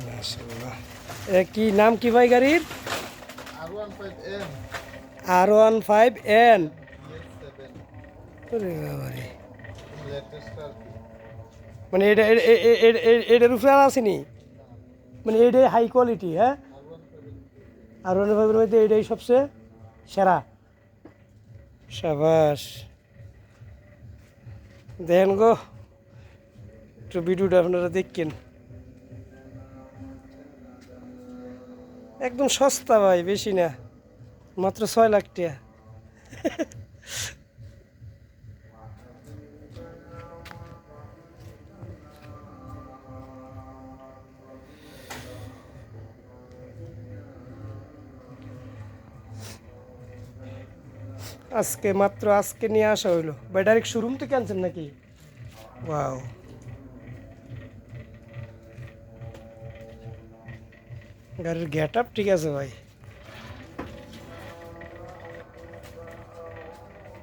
মাশাআল্লাহ। কি নাম কি ভাই গাড়ির? R15N। ওরে বাবারে, মানে এটার উপরে আর আসেনি, মানে এটাই হাই কোয়ালিটি। হ্যাঁ, R15-এর মধ্যে এটাই সবচেয়ে সেরা। সাবাস, দেখেন গো, একটু ভিডিওটা আপনারা দেখেন। একদম সস্তা ভাই, বেশি না, মাত্র 6 লাখ টাকা। আজকে নিয়ে আসা হইলো ভাই, ডাইরেক্ট শোরুম থেকে আনছেন নাকি? ওয়াও, গাড়ির গেট আপ ঠিক আছে ভাই,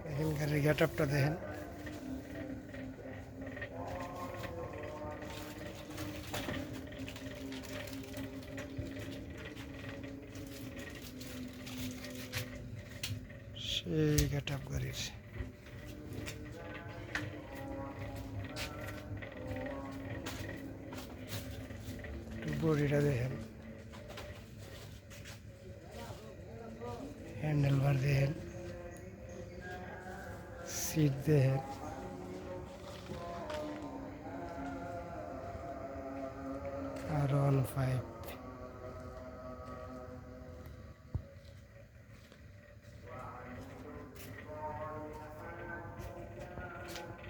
দেখেন গাড়ির গেট আপটা দেখেন। সেই গেট আপ গাড়ির। বডিটা দেখেন, হ্যান্ডেল বার দেখেন, সিট দেখেন, R15।